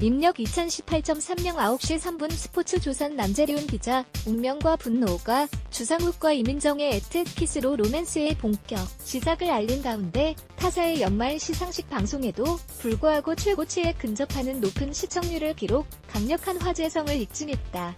입력 2018.30 9시 3분 스포츠조선 남재리운 기자. 운명과 분노가 주상욱과 이민정의 애트키스로 로맨스의 본격 시작을 알린 가운데 타사의 연말 시상식 방송에도 불구하고 최고치에 근접하는 높은 시청률을 기록, 강력한 화제성을 입증했다.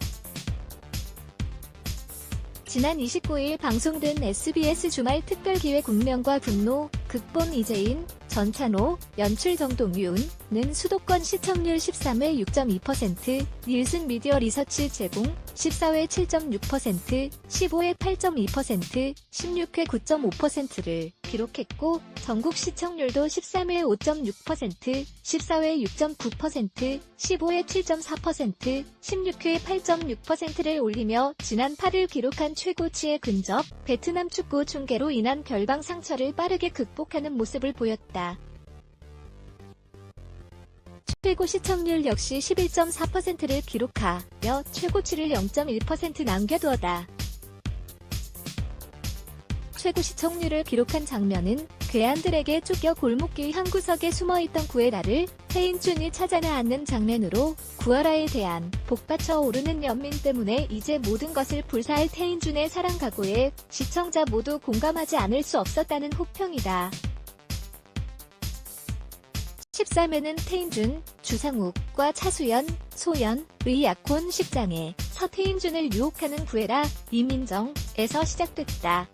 지난 29일 방송된 SBS 주말 특별기획 운명과 분노, 극본 이재인, 전찬호, 연출 정동윤은 수도권 시청률 13회 6.2%, 닐슨 미디어 리서치 제공, 14회 7.6%, 15회 8.2%, 16회 9.5%를 기록했고, 전국 시청률도 13회 5.6%, 14회 6.9%, 15회 7.4%, 16회 8.6%를 올리며 지난 8일 기록한 최고치에 근접, 베트남 축구 중계로 인한 결방 상처를 빠르게 극복하는 모습을 보였다. 최고 시청률 역시 11.4%를 기록하며 최고치를 0.1% 남겨두었다. 최고 시청률을 기록한 장면은 괴한들에게 쫓겨 골목길 한 구석에 숨어있던 구애라를 태인준이 찾아내 안는 장면으로 구애라에 대한 복받쳐 오르는 연민 때문에 이제 모든 것을 불사할 태인준의 사랑 각오에 시청자 모두 공감하지 않을 수 없었다는 호평이다. 13회는 태인준, 주상욱과 차수연, 소연의 약혼 식장에 서태인준을 유혹하는 구애라, 이민정에서 시작됐다.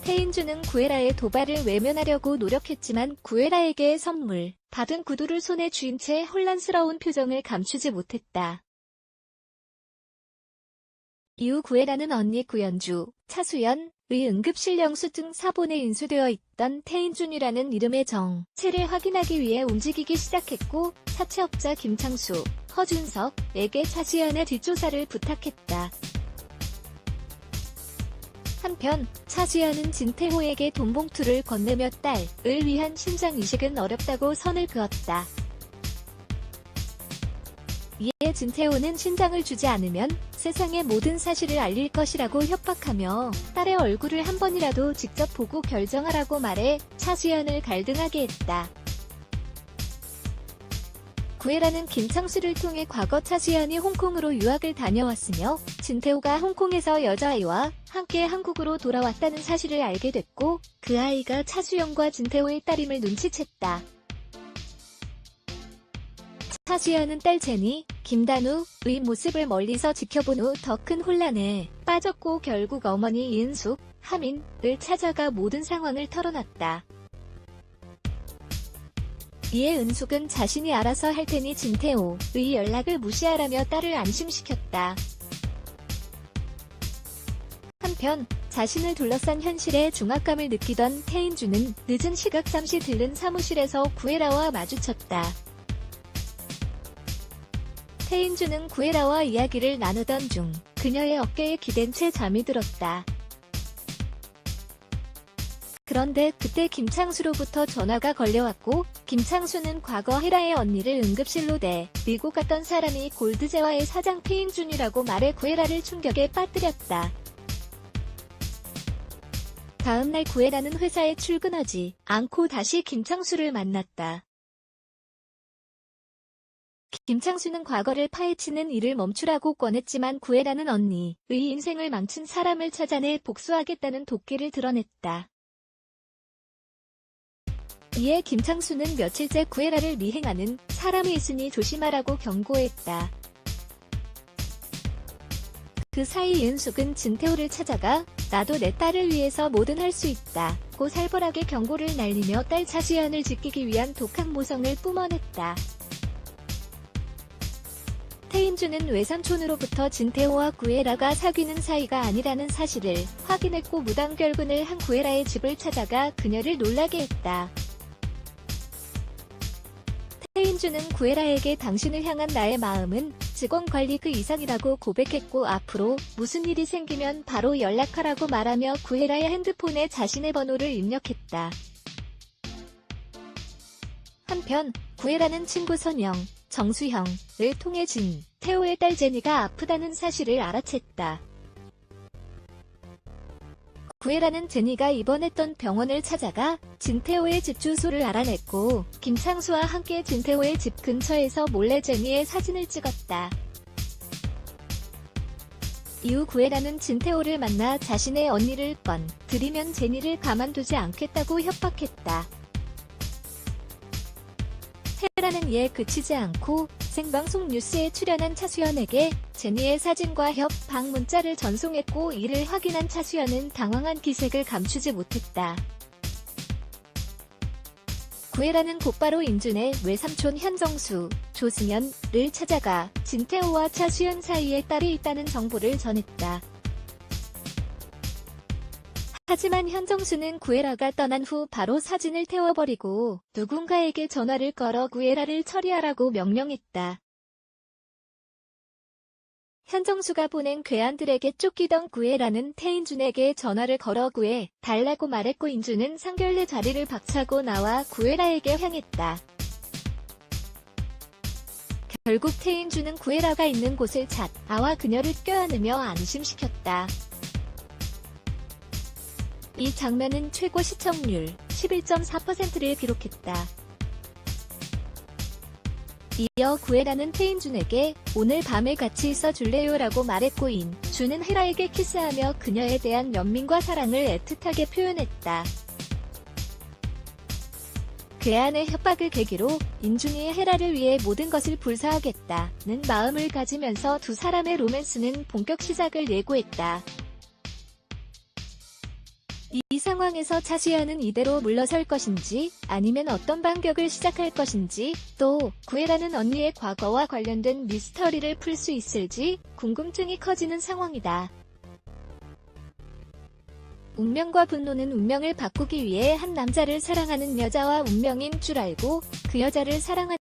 태인준은 구애라의 도발을 외면하려고 노력했지만 구애라에게 선물, 받은 구두를 손에 쥔 채 혼란스러운 표정을 감추지 못했다. 이후 구애라는 언니 구연주, 차수연, 의 응급실 영수 등 사본에 인수되어 있던 태인준이라는 이름의 정체를 확인하기 위해 움직이기 시작했고, 사채업자 김창수, 허준석에게 차수연의 뒷조사를 부탁했다. 한편 차수연은 진태호에게 돈 봉투를 건네며 딸을 위한 신장 이식은 어렵다고 선을 그었다. 이에 진태호는 신장을 주지 않으면 세상의 모든 사실을 알릴 것이라고 협박하며 딸의 얼굴을 한 번이라도 직접 보고 결정하라고 말해 차수연을 갈등하게 했다. 구애라는 김창수를 통해 과거 차수연이 홍콩으로 유학을 다녀왔으며 진태호가 홍콩에서 여자아이와 함께 한국으로 돌아왔다는 사실을 알게 됐고, 그 아이가 차수연과 진태호의 딸임을 눈치챘다. 차수연은 딸 제니, 김단우의 모습을 멀리서 지켜본 후 더 큰 혼란에 빠졌고 결국 어머니 이은숙, 하민을 찾아가 모든 상황을 털어놨다. 이에 은숙은 자신이 알아서 할 테니 진태호의 연락을 무시하라며 딸을 안심시켰다. 한편 자신을 둘러싼 현실에 중압감을 느끼던 태인준은 늦은 시각 잠시 들른 사무실에서 구애라와 마주쳤다. 태인준은 구애라와 이야기를 나누던 중 그녀의 어깨에 기댄 채 잠이 들었다. 그런데 그때 김창수로부터 전화가 걸려왔고, 김창수는 과거 헤라의 언니를 응급실로 데리고 갔던 사람이 골드제와의 사장 태인준이라고 말해 구애라를 충격에 빠뜨렸다. 다음날 구애라는 회사에 출근하지 않고 다시 김창수를 만났다. 김창수는 과거를 파헤치는 일을 멈추라고 권했지만 구애라는 언니의 인생을 망친 사람을 찾아내 복수하겠다는 도끼를 드러냈다. 이에 김창수는 며칠째 구애라를 미행하는 사람이 있으니 조심하라고 경고했다. 그 사이 이은숙은 진태호를 찾아가 나도 내 딸을 위해서 뭐든 할 수 있다고 살벌하게 경고를 날리며 딸 차수연을 지키기 위한 독한 모성을 뿜어냈다. 태인준은 외삼촌으로부터 진태호와 구애라가 사귀는 사이가 아니라는 사실을 확인했고 무단결근을 한 구애라의 집을 찾아가 그녀를 놀라게 했다. 태인준은 구애라에게 당신을 향한 나의 마음은 직원 관리 그 이상이라고 고백했고 앞으로 무슨 일이 생기면 바로 연락하라고 말하며 구애라의 핸드폰에 자신의 번호를 입력했다. 한편 구애라는 친구 선영, 정수형을 통해 진태호의 딸 제니가 아프다는 사실을 알아챘다. 구애라는 제니가 입원했던 병원을 찾아가 진태호의 집 주소를 알아냈고 김창수와 함께 진태호의 집 근처에서 몰래 제니의 사진을 찍었다. 이후 구애라는 진태호를 만나 자신의 언니를 건드리면 제니를 가만두지 않겠다고 협박했다. 해라는 이에 그치지 않고 생방송 뉴스에 출연한 차수연에게 제니의 사진과 협박 문자를 전송했고 이를 확인한 차수연은 당황한 기색을 감추지 못했다. 구애라는 곧바로 인준의 외삼촌 현정수, 조승연을 찾아가 진태호와 차수연 사이에 딸이 있다는 정보를 전했다. 하지만 현정수는 구애라가 떠난 후 바로 사진을 태워버리고 누군가에게 전화를 걸어 구애라를 처리하라고 명령했다. 현정수가 보낸 괴한들에게 쫓기던 구애라는 태인준에게 전화를 걸어 구해 달라고 말했고 인준은 상결례 자리를 박차고 나와 구애라에게 향했다. 결국 태인준은 구애라가 있는 곳을 찾아와 그녀를 껴안으며 안심시켰다. 이 장면은 최고 시청률 11.4%를 기록했다. 이어 구애라는 태인준에게 오늘 밤에 같이 있어 줄래요? 라고 말했고 인준은 헤라에게 키스하며 그녀에 대한 연민과 사랑을 애틋하게 표현했다. 괴한의 협박을 계기로 인준이 헤라를 위해 모든 것을 불사하겠다는 마음을 가지면서 두 사람의 로맨스는 본격 시작을 예고했다. 이 상황에서 차수연은 이대로 물러설 것인지 아니면 어떤 반격을 시작할 것인지 또 구애라는 언니의 과거와 관련된 미스터리를 풀 수 있을지 궁금증이 커지는 상황이다. 운명과 분노는 운명을 바꾸기 위해 한 남자를 사랑하는 여자와 운명인 줄 알고 그 여자를 사랑하는